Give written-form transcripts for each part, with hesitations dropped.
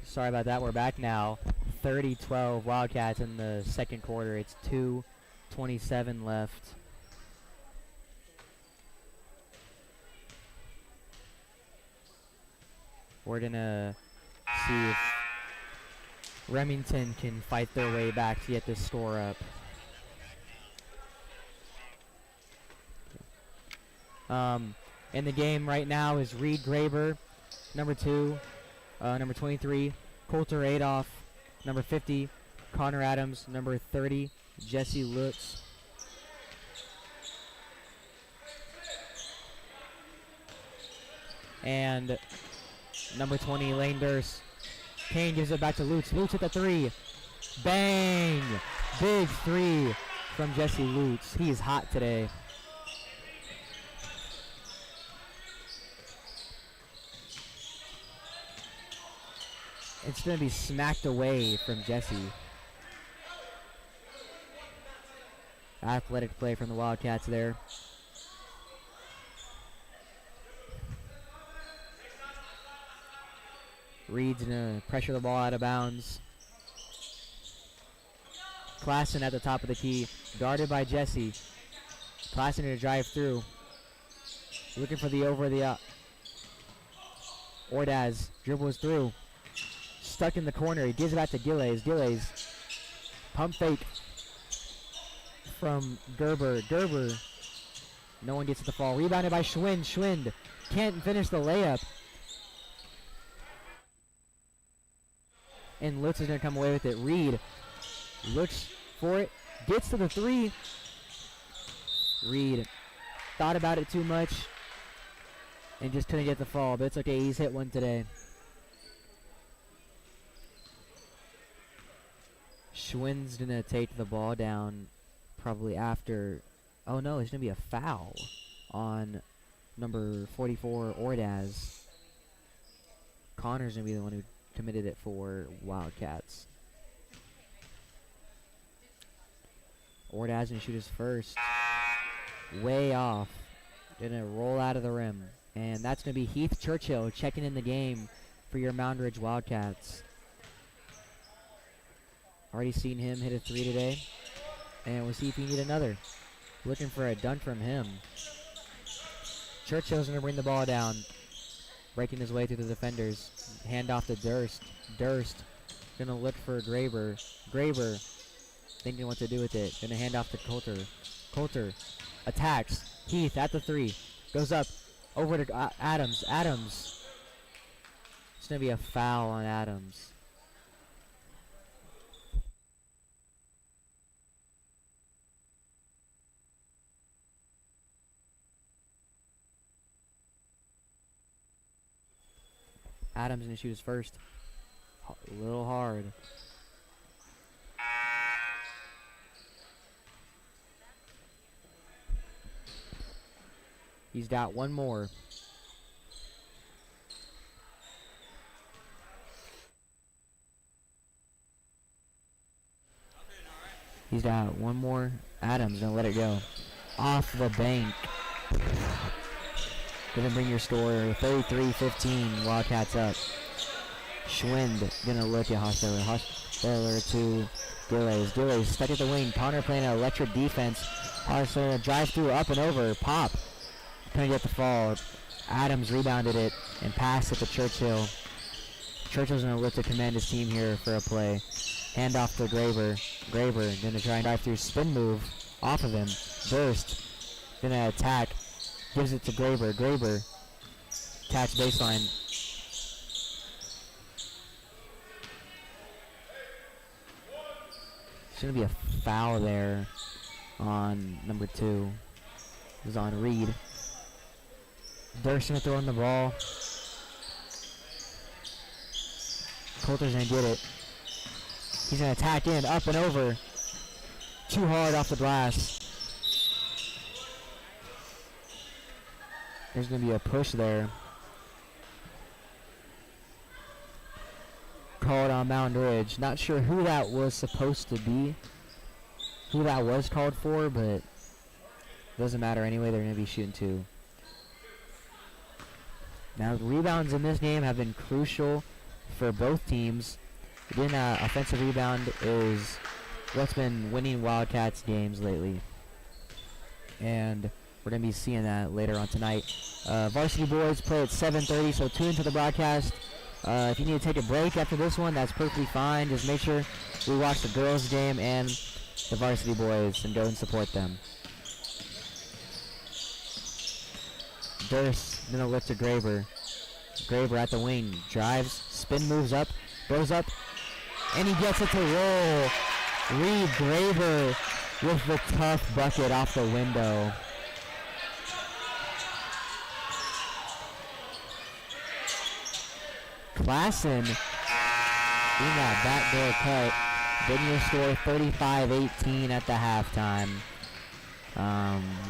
Sorry about that. We're back now. 30-12 Wildcats in the second quarter. It's 2:27 left. We're going to see if Remington can fight their way back to get this score up. In the game right now is Reed Graber, number 2, number 23, Coulter Adolph, number 50, Connor Adams, number 30, Jesse Lutz. And number 20, Lane Durst. Kane gives it back to Lutz. Lutz at the 3. Bang! Big 3 from Jesse Lutz. He is hot today. It's going to be smacked away from Jesse. Athletic play from the Wildcats there. Reed's going to pressure the ball out of bounds. Klassen at the top of the key. Guarded by Jesse. Klassen to drive through. Looking for the over the up. Ordaz dribbles through. Stuck in the corner. He gives it back to Gilles. Gilles. Pump fake from Gerber. Gerber. No one gets to the fall. Rebounded by Schwind. Schwind can't finish the layup. And Lutz is going to come away with it. Reed looks for it. Gets to the 3. Reed thought about it too much and just couldn't get the fall. But it's okay. He's hit one today. Schwind's going to take the ball down probably after. Oh, no. There's going to be a foul on number 44, Ordaz. Connor's going to be the one who committed it for Wildcats. Ordaz going to shoot his first. Way off. Going to roll out of the rim. And that's going to be Heath Churchill checking in the game for your Moundridge Wildcats. Already seen him hit a 3 today. And we'll see if he can get another. Looking for a dunk from him. Churchill's going to bring the ball down. Breaking his way through the defenders. Hand off to Durst. Durst going to look for Graber. Graber thinking what to do with it. Going to hand off to Coulter. Coulter attacks. Heath at the 3. Goes up. Over to Adams. Adams. It's going to be a foul on Adams. Adams going to shoot his first. A little hard. He's got one more. He's got one more. Adams going to let it go. Off the bank. Gonna bring your score 33-15. Wildcats up. Schwind gonna look at Hostetler. Hostetler to Gilles. Gilles stuck at the wing. Connor playing an electric defense. Hostetler drive through up and over. Pop. Couldn't get the fall. Adams rebounded it and passed it to Churchill. Churchill's gonna look to command his team here for a play. Hand off to Graber. Graber gonna try and drive through. Spin move off of him. Durst gonna attack. Gives it to Graber. Graber attacks baseline. It's going to be a foul there on number 2. It was on Reed. Durst going to throw in the ball. Coulter's going to get it. He's going to attack in, up and over. Too hard off the glass. There's going to be a push there. Called on Moundridge. Not sure who that was supposed to be. Who that was called for, but doesn't matter anyway. They're going to be shooting 2. Now, rebounds in this game have been crucial for both teams. Again, offensive rebound is what's been winning Wildcats games lately. And we're going to be seeing that later on tonight. Varsity boys play at 7:30, so tune into the broadcast. If you need to take a break after this one, that's perfectly fine. Just make sure we watch the girls' game and the varsity boys and go and support them. Durst gonna look to Graber. Graber at the wing, drives, spin moves up, goes up, and he gets it to roll. Reed Graber with the tough bucket off the window. Klassen in that backdoor cut. Then you score 35-18 at the halftime.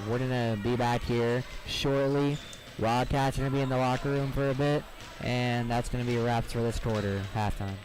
We're going to be back here shortly. Wildcats are going to be in the locker room for a bit. And that's going to be wraps for this quarter, halftime.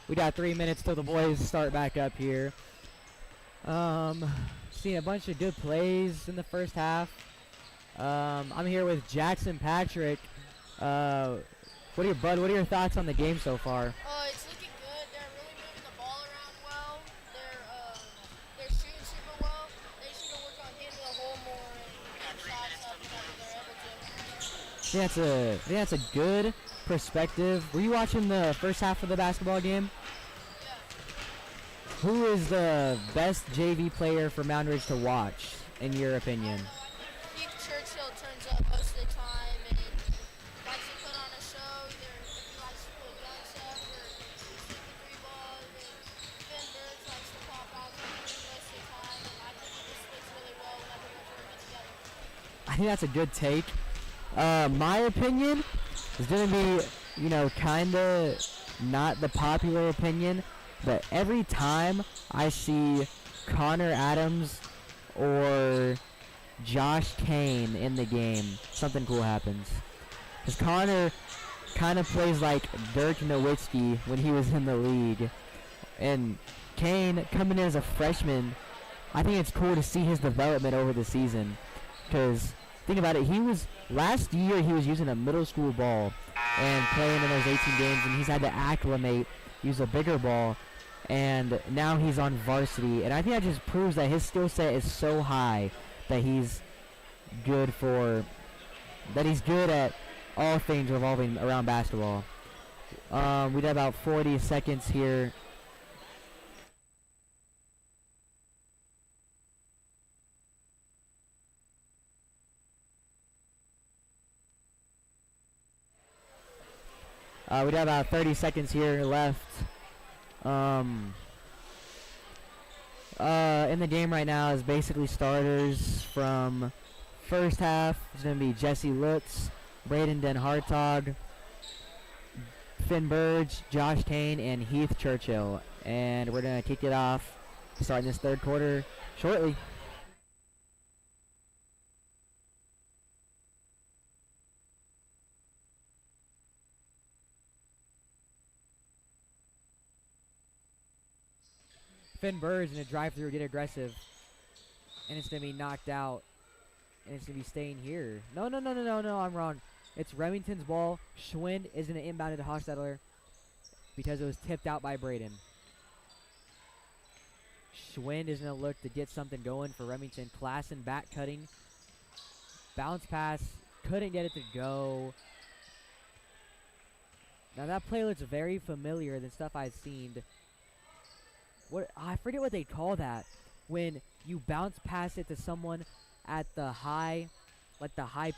We got 3 minutes till the boys start back up here. Seeing a bunch of good plays in the first half. I'm here with Jackson Patrick. What are your thoughts on the game so far? It's looking good. They're really moving the ball around well. They're shooting super well. They just need to work on getting to the hole more and getting shots up whenever they're able to. I think that's a good perspective. Were you watching the first half of the basketball game? Yeah. Who is the best JV player for Moundridge to watch, in your opinion? Keith Churchill turns up most of the time and likes to put on a show. Either if he likes to pull gun stuff or shoot the three balls. And Finn Burge likes to pop out most of the time. And I think he just fits really well when everyone's working together. I think that's a good take. My opinion is going to be, kind of not the popular opinion, but every time I see Connor Adams or Josh Kane in the game, something cool happens. Because Connor kind of plays like Dirk Nowitzki when he was in the league. And Kane, coming in as a freshman, I think it's cool to see his development over the season. Because, think about it, last year he was using a middle school ball and playing in those 18 games, and he's had to acclimate, use a bigger ball, and now he's on varsity. And I think that just proves that his skill set is so high that he's good at all things revolving around basketball. We got about 40 seconds here. We got about 30 seconds here left. In the game right now is basically starters from first half. It's going to be Jesse Lutz, Braden Den Hartog, Finn Burge, Josh Kane, and Heath Churchill. And we're going to kick it off starting this third quarter shortly. Finn Burge in a drive-through, get aggressive, and it's going to be knocked out, and it's going to be staying here. No, I'm wrong. It's Remington's ball. Schwind is going to inbound it to Hostetler because it was tipped out by Braden. Schwind is going to look to get something going for Remington. Klassen back cutting. Bounce pass. Couldn't get it to go. Now that play looks very familiar than stuff I've seen. I forget what they call that when you bounce pass it to someone at the high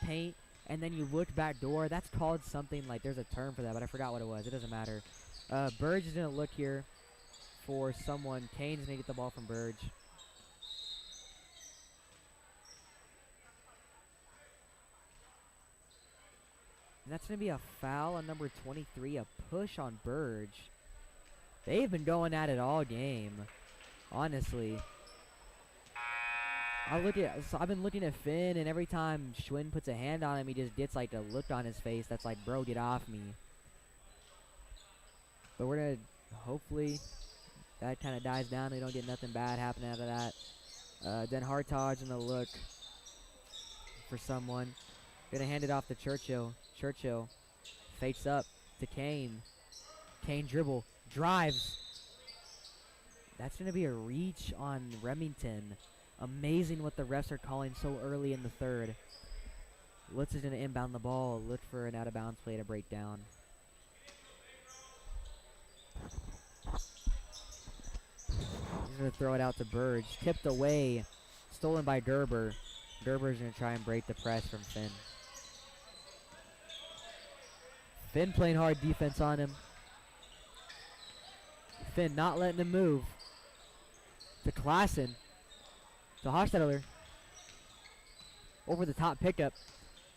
paint, and then you look back door. That's called something like, there's a term for that, but I forgot what it was. It doesn't matter. Burge is going to look here for someone. Kane's going to get the ball from Burge. And that's going to be a foul on number 23, a push on Burge. They've been going at it all game, honestly. I've been looking at Finn, and every time Schwinn puts a hand on him, he just gets like a look on his face that's like, bro, get off me. But we're going to, hopefully, that kind of dies down. We don't get nothing bad happening out of that. Then Hartog's going to look for someone. Going to hand it off to Churchill. Churchill fakes up to Kane. Kane dribble. Drives. That's going to be a reach on Remington. Amazing what the refs are calling so early in the third. Lutz is going to inbound the ball. Look for an out-of-bounds play to break down. He's going to throw it out to Burge. Tipped away. Stolen by Gerber. Gerber's going to try and break the press from Finn. Finn playing hard defense on him. Finn not letting him move. To Klassen. To Hostetler. Over the top pickup.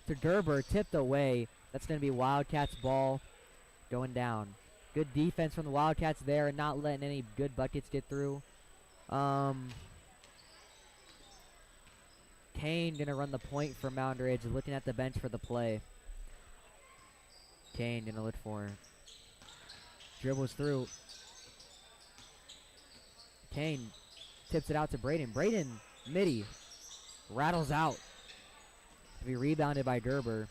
To Gerber. Tipped away. That's going to be Wildcats ball going down. Good defense from the Wildcats there and not letting any good buckets get through. Kane going to run the point for Moundridge. Looking at the bench for the play. Kane going to look for it. Dribbles through. Kane tips it out to Braden. Braden, midi, rattles out. To be rebounded by Gerber.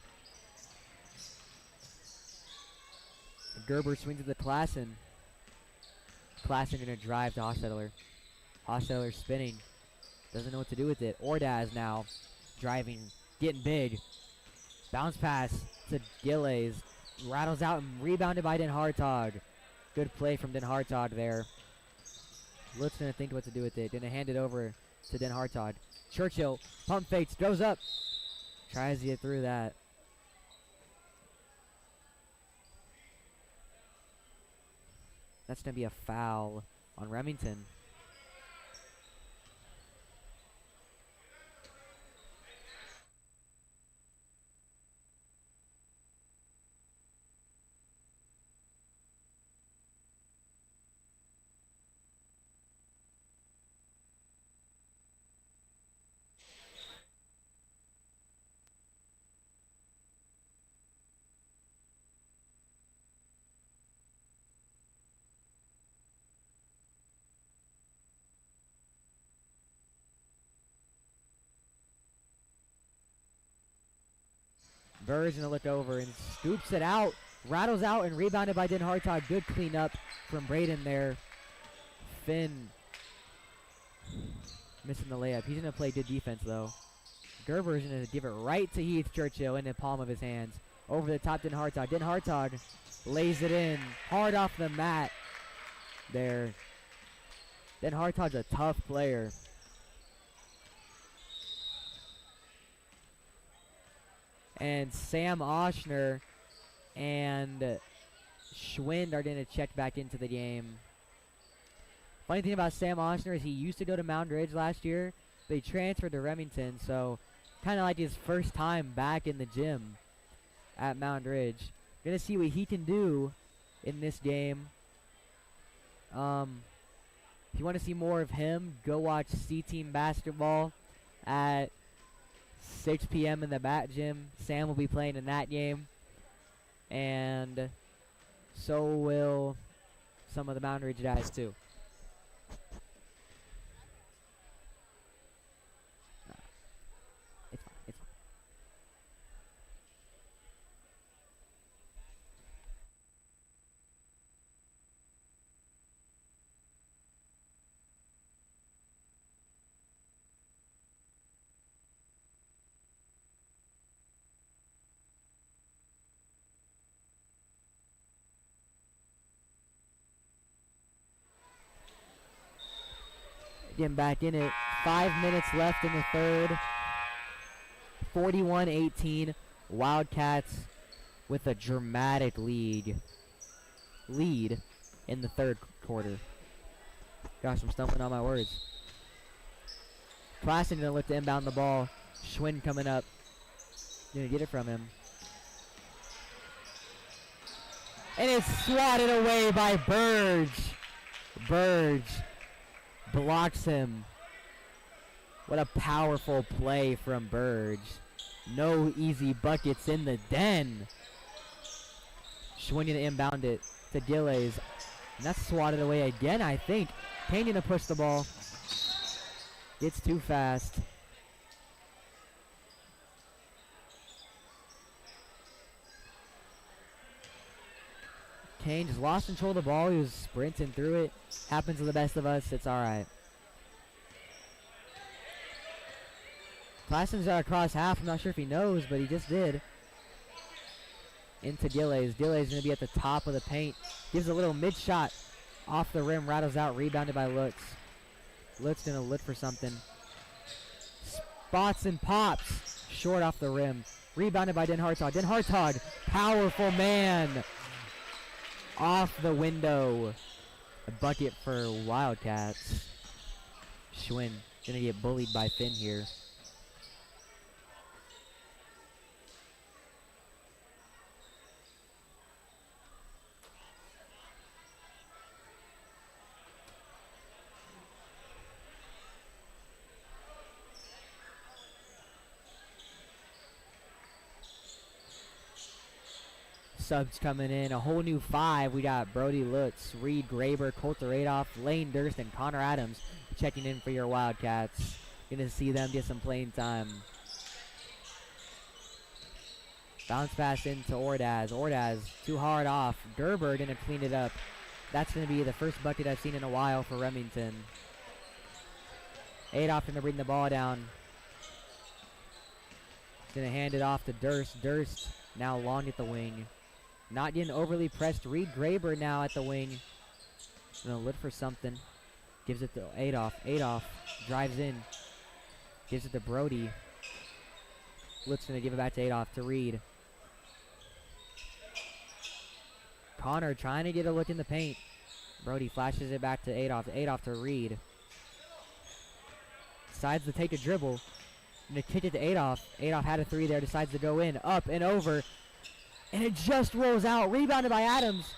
Gerber swings it to Klassen. Klassen gonna drive to Hostetler. Hostetler spinning. Doesn't know what to do with it. Ordaz now driving, getting big. Bounce pass to Gilles. Rattles out and rebounded by Den Hartog. Good play from Den Hartog there. Lutz gonna think what to do with it. Gonna hand it over to Den Hartog. Churchill pump fakes, goes up. Tries to get through that. That's gonna be a foul on Remington. Bird's gonna look over and scoops it out. Rattles out and rebounded by Den Hartog. Good cleanup from Braden there. Finn missing the layup. He's gonna play good defense though. Gerber's gonna give it right to Heath Churchill in the palm of his hands. Over the top, Den Hartog. Den Hartog lays it in hard off the mat there. Den Hartog's a tough player. And Sam Oshner and Schwind are going to check back into the game. Funny thing about Sam Oshner is he used to go to Moundridge last year. But he transferred to Remington, so kind of like his first time back in the gym at Moundridge. Going to see what he can do in this game. If you want to see more of him, go watch C-Team basketball at 6 p.m. in the Bat Gym. Sam will be playing in that game. And so will some of the Moundridge guys too. It's fine. It's fine. Getting back in it. 5 minutes left in the third. 41-18. Wildcats with a dramatic lead in the third quarter. Gosh, I'm stumbling on my words. Klassen gonna look to inbound the ball. Schwinn coming up. Gonna get it from him. And it's swatted away by Burge. Burge blocks him. What a powerful play from Burge. No easy buckets in the den. Schwinn gonna inbound it to Gilles. And that's swatted away again, I think. Kane gonna push the ball. Gets too fast. Kane just lost control of the ball. He was sprinting through it. Happens to the best of us. It's all right. Klassen's across half. I'm not sure if he knows, but he just did. Into Gilles. Gilles going to be at the top of the paint. Gives a little mid-shot. Off the rim. Rattles out. Rebounded by Lutz. Lutz going to look for something. Spots and pops. Short off the rim. Rebounded by Den Hartog. Den Hartog. Powerful man. Off the window. A bucket for Wildcats. Schwinn gonna get bullied by Finn here. subs coming in. A whole new 5. We got Brody Lutz, Reed Graber, Colter Adolph, Lane Durst, and Connor Adams checking in for your Wildcats. Gonna see them get some playing time. Bounce pass into Ordaz. Ordaz too hard off. Gerber gonna clean it up. That's gonna be the first bucket I've seen in a while for Remington. Adolph gonna bring the ball down. Gonna hand it off to Durst. Durst now long at the wing. Not getting overly pressed. Reed Graber now at the wing. Gonna look for something. Gives it to Adolph. Adolph drives in. Gives it to Brody. Lutz gonna give it back to Adolph to Reed. Connor trying to get a look in the paint. Brody flashes it back to Adolph. Adolph to Reed. Decides to take a dribble. Gonna kick it to Adolph. Adolph had a 3 there. Decides to go in. Up and over. And it just rolls out. Rebounded by Adams.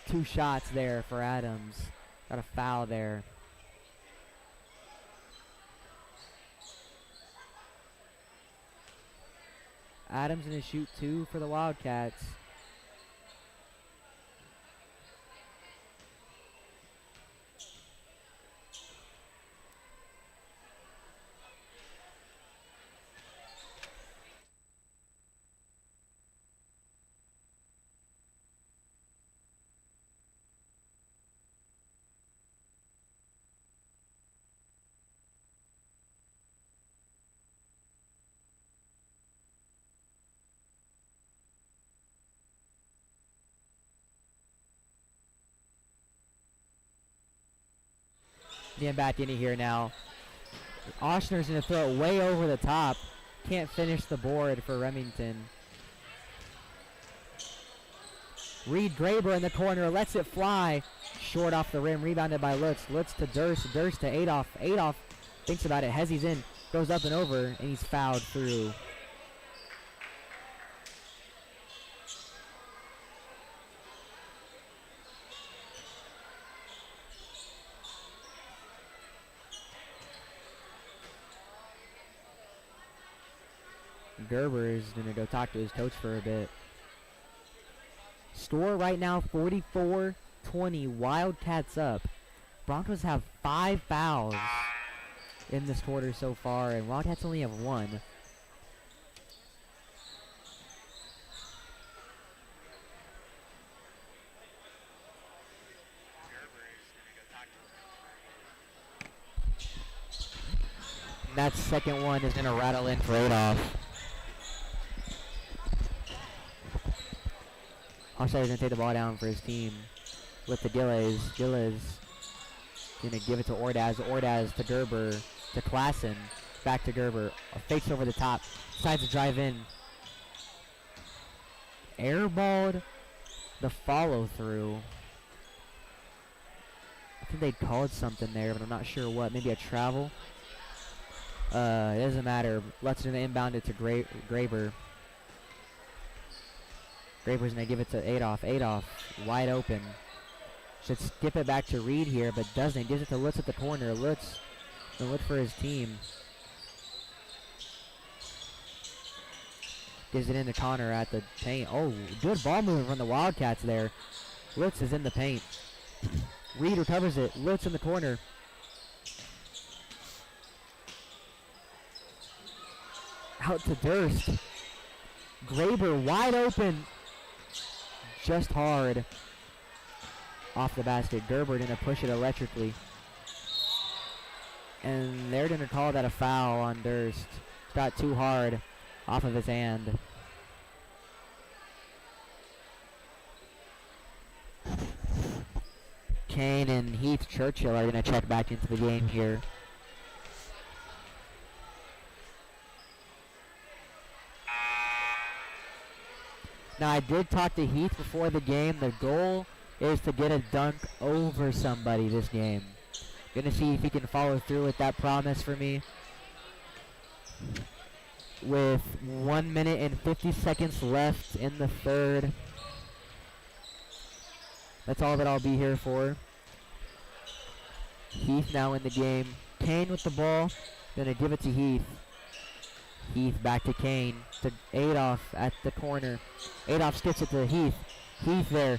2 shots there for Adams. Got a foul there. Adams gonna shoot 2 for the Wildcats. Getting back in here now. Oshner's going to throw it way over the top. Can't finish the board for Remington. Reed Graber in the corner. Lets it fly. Short off the rim. Rebounded by Lutz. Lutz to Durst. Durst to Adolph. Adolph thinks about it. Hezzy's in. Goes up and over. And he's fouled through. Gerber is going to go talk to his coach for a bit. Score right now 44-20. Wildcats up. Broncos have 5 fouls in this quarter so far, and Wildcats only have 1. And that second one is going to rattle in for Adolph. Offside is going to take the ball down for his team. With the Gilles. Gilles going to give it to Ordaz. Ordaz to Gerber. To Klassen. Back to Gerber. Fakes over the top. Decides to drive in. Airballed the follow through. I think they called something there, but I'm not sure what. Maybe a travel. It doesn't matter. Lutz going to inbound it to Graber. Graber's going to give it to Adolph. Adolph, wide open. Should skip it back to Reed here, but doesn't. Gives it to Lutz at the corner. Lutz going to look for his team. Gives it in to Connor at the paint. Oh, good ball movement from the Wildcats there. Lutz is in the paint. Reed recovers it. Lutz in the corner. Out to Durst. Graber wide open. Just hard. Off the basket. Gerber going to push it electrically. And they're going to call that a foul on Durst. Got too hard off of his hand. Kane and Heath Churchill are going to check back into the game here. Now, I did talk to Heath before the game. The goal is to get a dunk over somebody this game. Gonna see if he can follow through with that promise for me. With 1 minute and 50 seconds left in the third. That's all that I'll be here for. Heath now in the game. Kane with the ball. Gonna give it to Heath. Heath back to Kane. To Adolph at the corner. Adolph skips it to Heath. Heath there.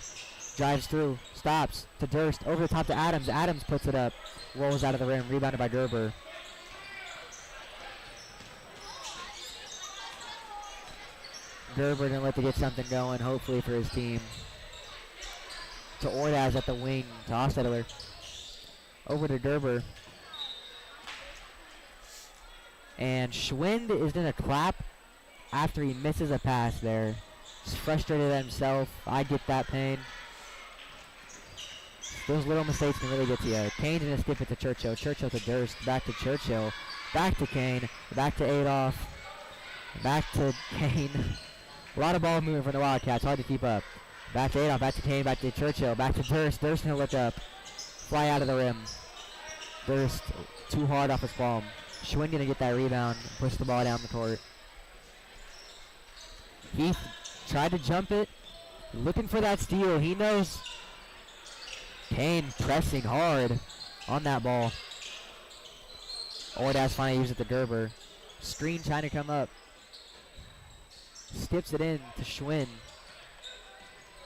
Drives through. Stops. To Durst. Over the top to Adams. Adams puts it up. Rolls out of the rim. Rebounded by Gerber. Gerber gonna let to get something going, hopefully for his team. To Ordaz at the wing. To Hostetler. Over to Gerber. And Schwind is gonna clap after he misses a pass there. He's frustrated at himself. I get that pain. Those little mistakes can really get to you. Kane's gonna skip it to Churchill. Churchill to Durst. Back to Churchill. Back to Kane. Back to Adolph. Back to Kane. A lot of ball movement from the Wildcats. Hard to keep up. Back to Adolph. Back to Kane. Back to Churchill. Back to Durst. Durst gonna look up. Fly out of the rim. Durst too hard off his palm. Schwinn gonna get that rebound. Push the ball down the court. Heath tried to jump it. Looking for that steal. He knows. Kane pressing hard on that ball. Ordaz finally uses it to Gerber. Screen trying to come up. Skips it in to Schwinn.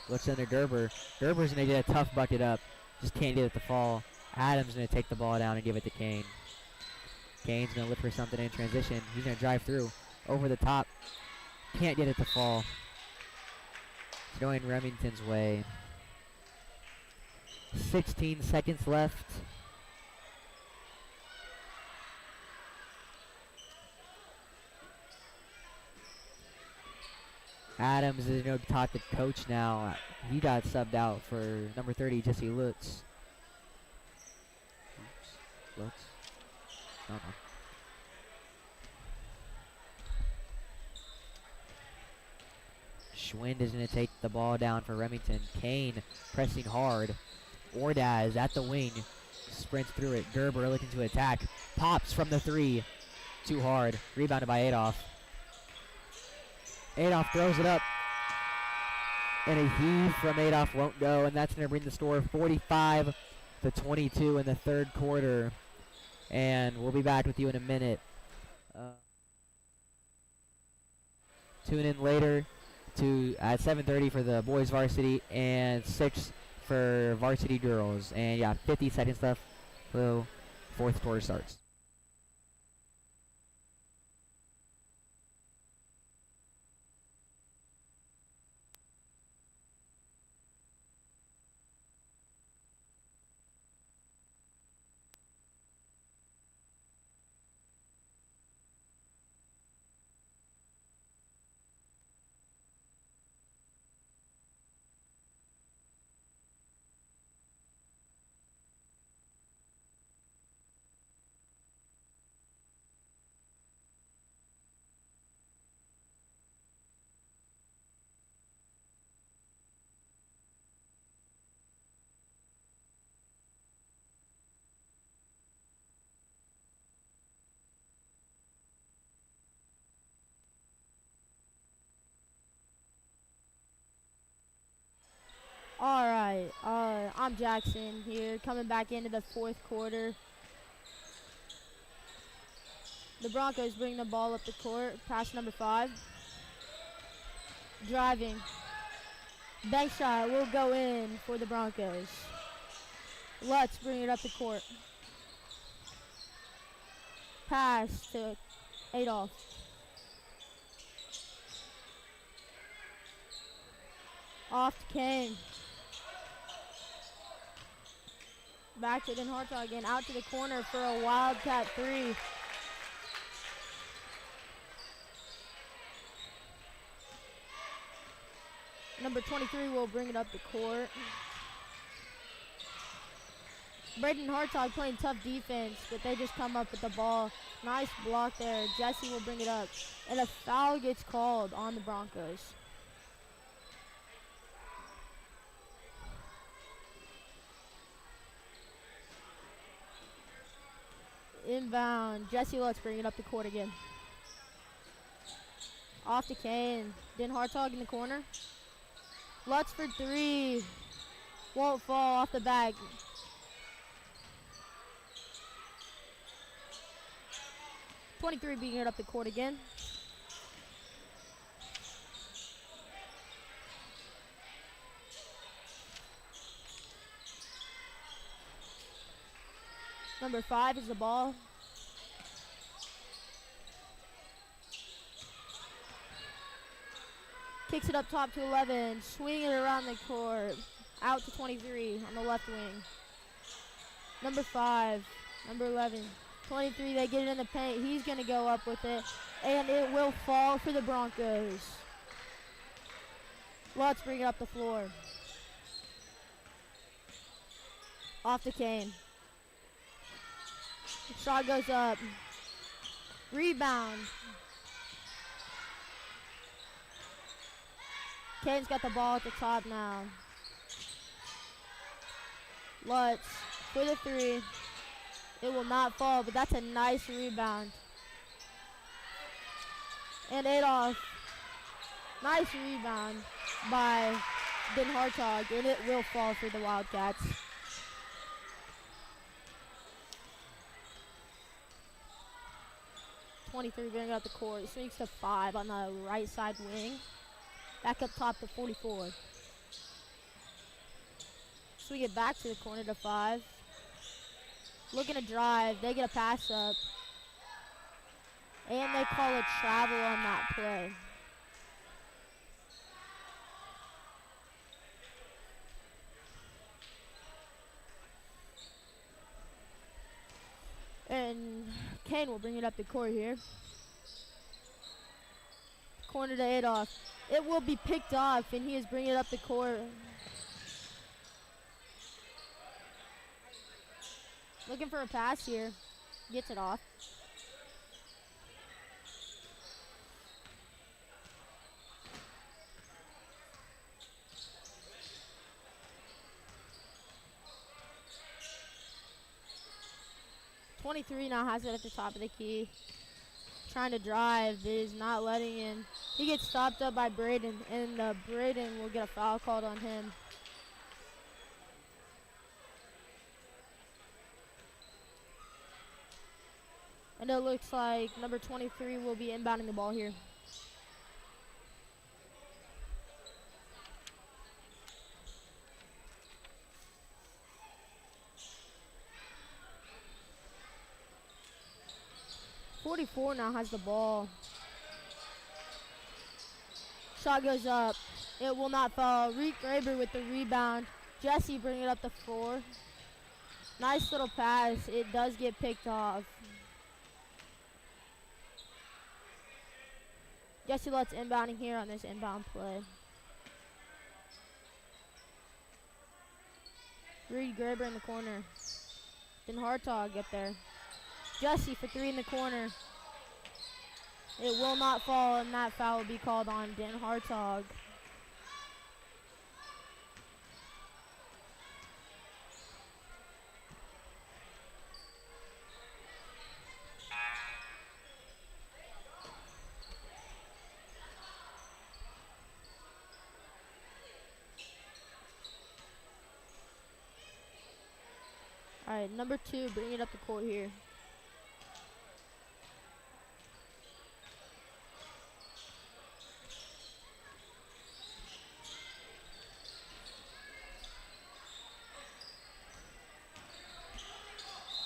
Looks under Gerber. Gerber's going to get a tough bucket up. Just can't get it to fall. Adams going to take the ball down and give it to Kane. Kane's going to look for something in transition. He's going to drive through. Over the top. Can't get it to fall. It's going Remington's way. 16 seconds left. Adams is going to talk to coach now. He got subbed out for number 30, Jesse Lutz. Lutz? No. Schwind is going to take the ball down for Remington. Kane pressing hard. Ordaz at the wing. Sprints through it. Gerber looking to attack. Pops from the three. Too hard. Rebounded by Adolph. Adolph throws it up. And a heave from Adolph won't go. And that's going to bring the score 45-22 in the third quarter. And we'll be back with you in a minute. Tune in later at 7:30 for the boys varsity and 6 for varsity girls. And yeah, 50 seconds left till fourth quarter starts. Alright, I'm Jackson here, coming back into the fourth quarter. The Broncos bring the ball up the court, pass number 5. Driving. Bank shot will go in for the Broncos. Let's bring it up the court. Pass to Adolph. Off to Kane. Back to Den Hartog again, out to the corner for a Wildcat 3. Number 23 will bring it up the court. Braden Hartog playing tough defense, but they just come up with the ball. Nice block there. Jesse will bring it up. And a foul gets called on the Broncos. Inbound. Jesse Lutz bring it up the court again. Off to Kane. Den Hartog in the corner. Lutz for 3. Won't fall off the back. .23 bringing it up the court again. Number 5 is the ball. Kicks it up top to 11. Swing it around the court. Out to 23 on the left wing. Number 5. Number 11. 23, they get it in the paint. He's going to go up with it. And it will fall for the Broncos. Let's bring it up the floor. Off to Kane. Shot goes up. Rebound. Kane's got the ball at the top now. Lutz for the 3. It will not fall, but that's a nice rebound. And Adolph. Nice rebound by Den Hartog, and it will fall for the Wildcats. .23 bringing up the court. Swings to 5 on the right side wing. Back up top to 44. Swing it back to the corner to 5. Looking to drive. They get a pass up. And they call a travel on that play. And Kane will bring it up the court here. Corner to Adolph. It will be picked off, and he is bringing it up the court. Looking for a pass here. Gets it off. .23 now has it at the top of the key. Trying to drive, but is not letting in. He gets stopped up by Braden, and Braden will get a foul called on him. And it looks like number 23 will be inbounding the ball here. .44 now has the ball. Shot goes up. It will not fall. Reek Graber with the rebound. Jesse bringing it up the floor. Nice little pass. It does get picked off. Jesse Lutz inbounding here on this inbound play. Reed Graber in the corner. Den Hartog get there. Jesse for 3 in the corner. It will not fall, and that foul will be called on Den Hartog. All right, number 2, bring it up the court here.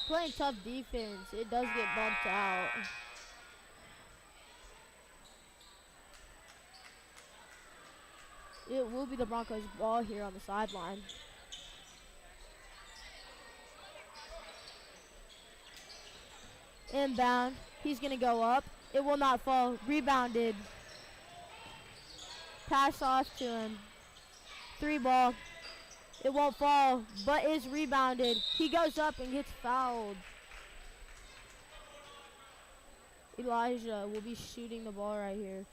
Playing tough defense. It does get bumped out. It will be the Broncos' ball here on the sideline. Inbound. He's going to go up. It will not fall. Rebounded. Pass off to him. 3 ball. It won't fall, but is rebounded. He goes up and gets fouled. Elijah will be shooting the ball right here.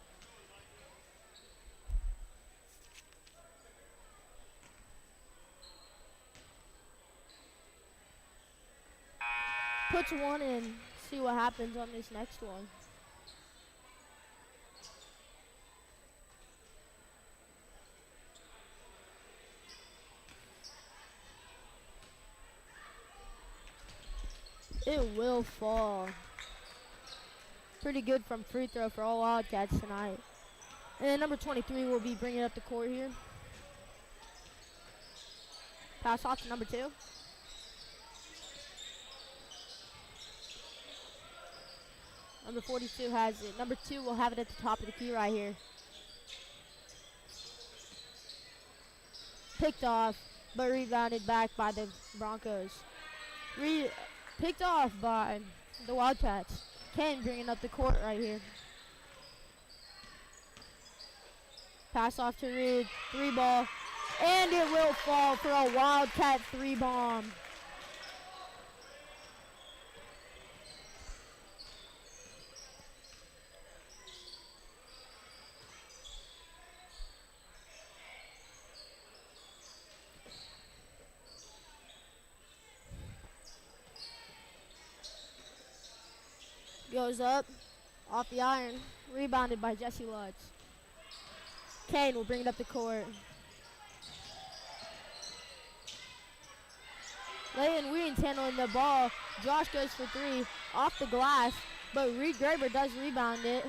Puts one in. See what happens on this next one. It will fall. Pretty good from free throw for all Wildcats tonight. And then number 23 will be bringing up the court here. Pass off to number 2. Number 42 has it. Number 2 will have it at the top of the key right here. Picked off, but rebounded back by the Broncos. Picked off by the Wildcats. Kane bringing up the court right here. Pass off to Reed. 3 ball. And it will fall for a Wildcat 3 bomb. Goes up, off the iron, rebounded by Jesse Lutz. Kane will bring it up the court. Leighton Weens handling the ball. Josh goes for 3, off the glass, but Reed Graber does rebound it.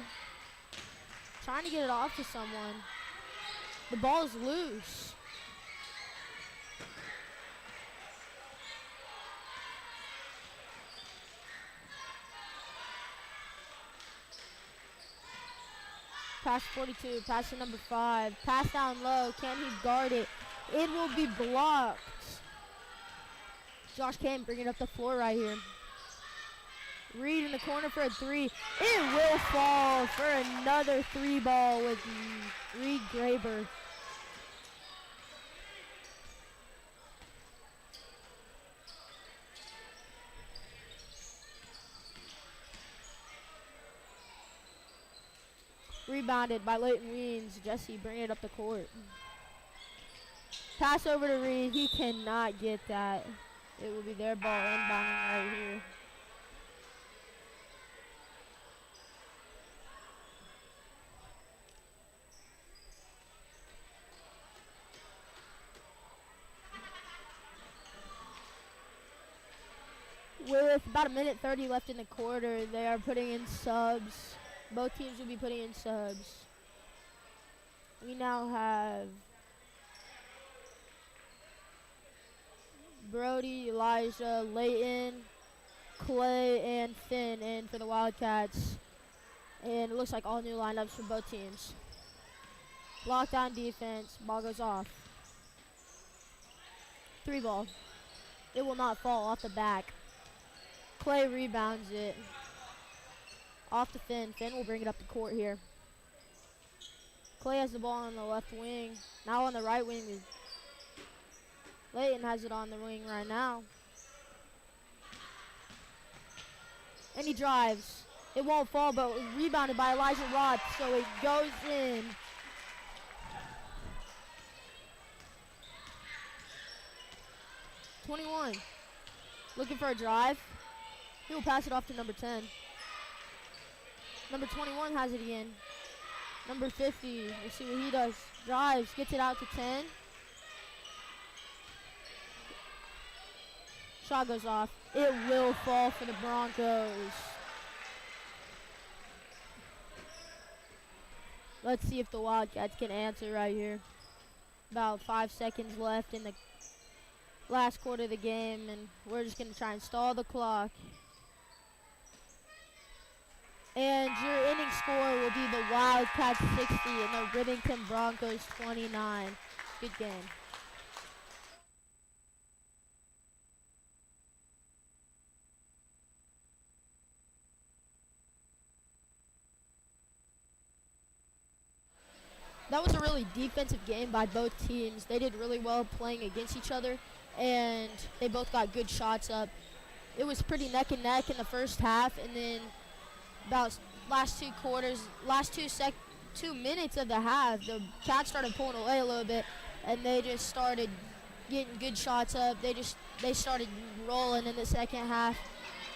Trying to get it off to someone. The ball is loose. Pass 42, pass to number 5. Pass down low, can he guard it? It will be blocked. Josh Kane bringing up the floor right here. Reed in the corner for a 3. It will fall for another 3 ball with Reed Graber. Rebounded by Leighton Weens. Jesse bringing it up the court. Pass over to Reed. He cannot get that. It will be their ball inbounding right here. With about 1:30 left in the quarter, they are putting in subs. Both teams will be putting in subs. We now have Brody, Elijah, Leighton, Clay, and Finn in for the Wildcats. And it looks like all new lineups for both teams. Lockdown defense, ball goes off. 3 ball. It will not fall off the back. Clay rebounds it. Off to Finn. Finn will bring it up the court here. Clay has the ball on the left wing. Now on the right wing. Leighton has it on the wing right now. And he drives. It won't fall, but rebounded by Elijah Roth, so it goes in. .21. Looking for a drive. He will pass it off to number 10. Number 21 has it again. Number 50, we'll see what he does. Drives, gets it out to 10. Shot goes off. It will fall for the Broncos. Let's see if the Wildcats can answer right here. About 5 seconds left in the last quarter of the game, and we're just going to try and stall the clock. And your inning score will be the Wildcats 60 and the Riddington Broncos 29. Good game. That was a really defensive game by both teams. They did really well playing against each other, and they both got good shots up. It was pretty neck and neck in the first half, and then about last 2 quarters, last 2 minutes of the half, the Cats started pulling away a little bit, and they just started getting good shots up. They started rolling in the second half,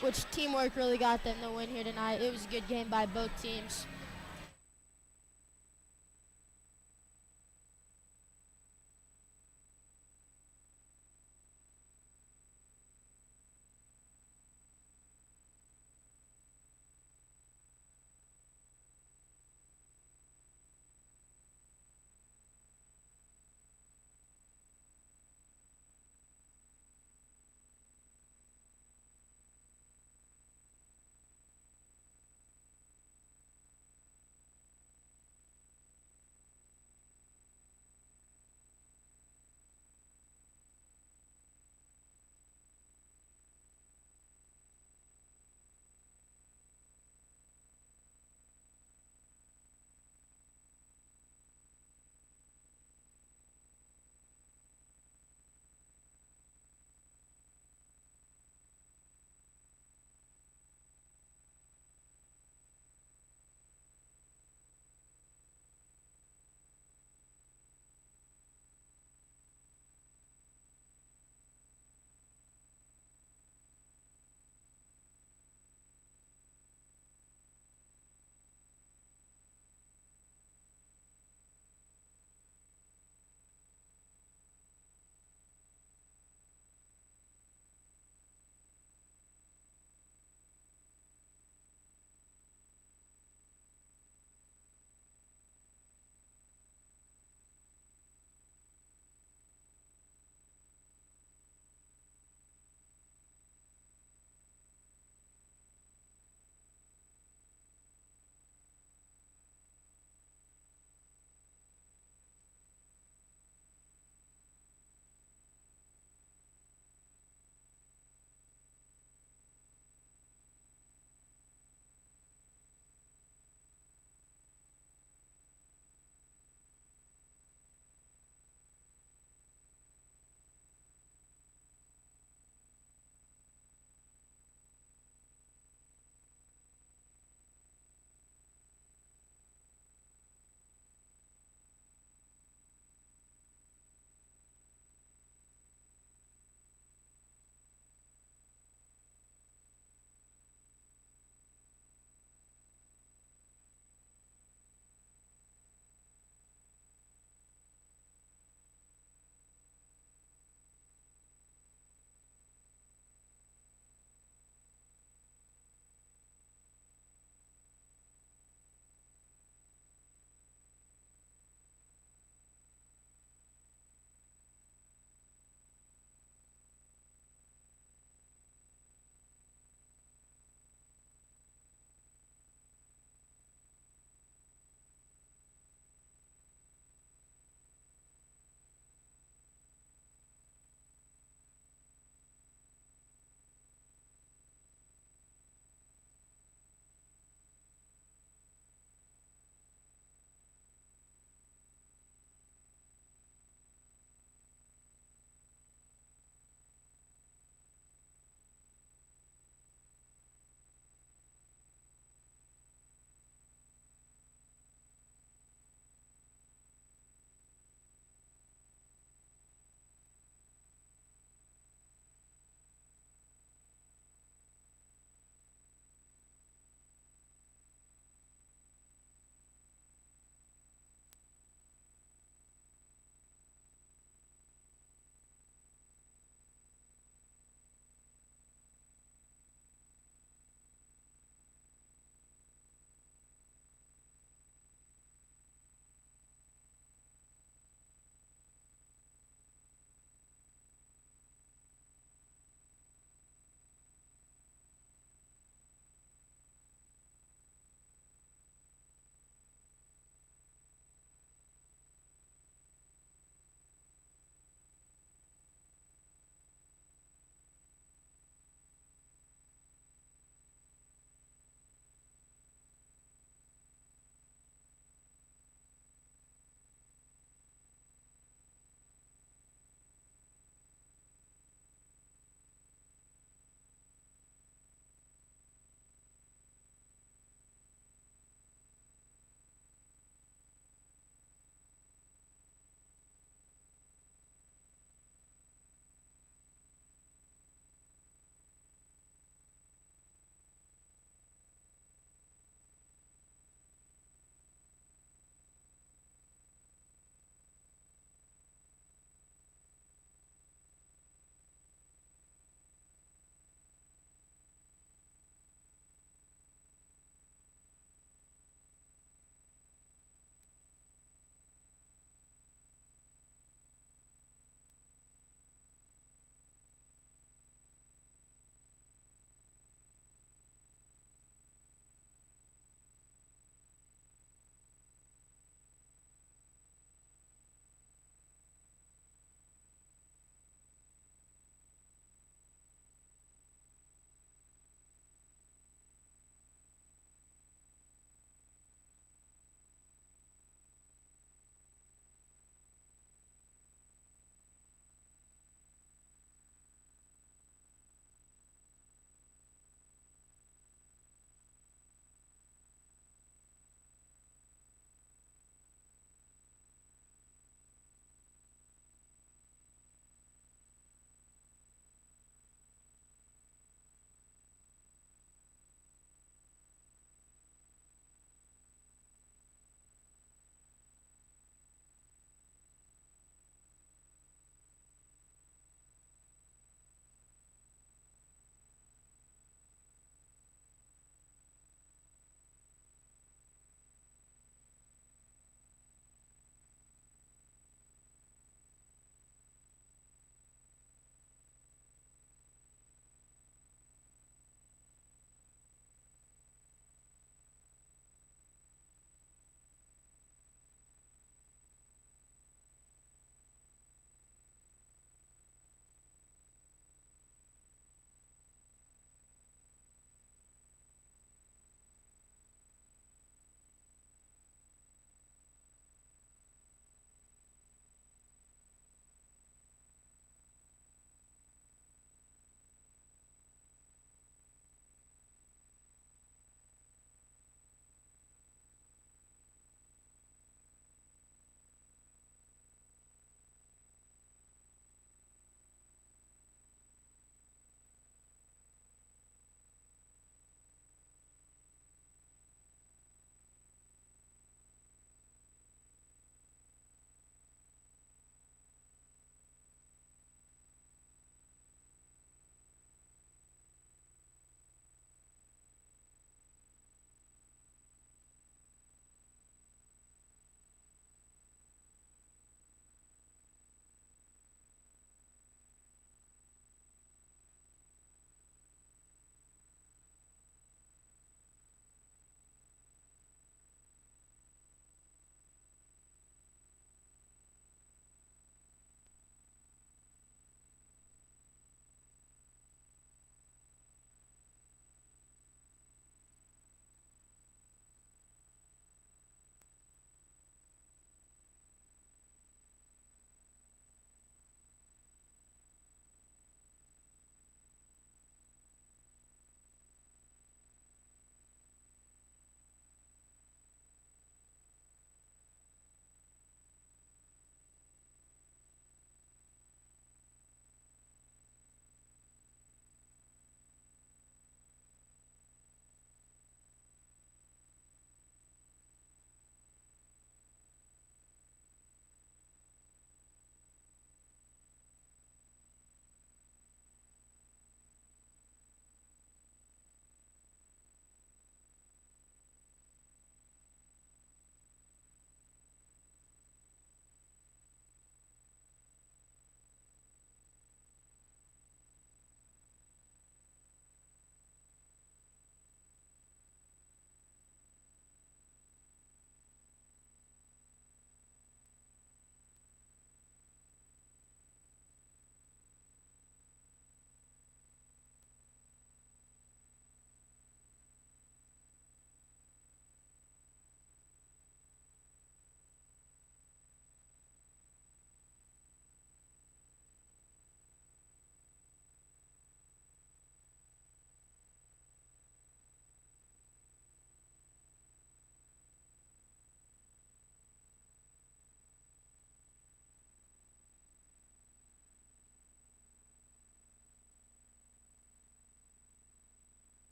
which teamwork really got them the win here tonight. It was a good game by both teams.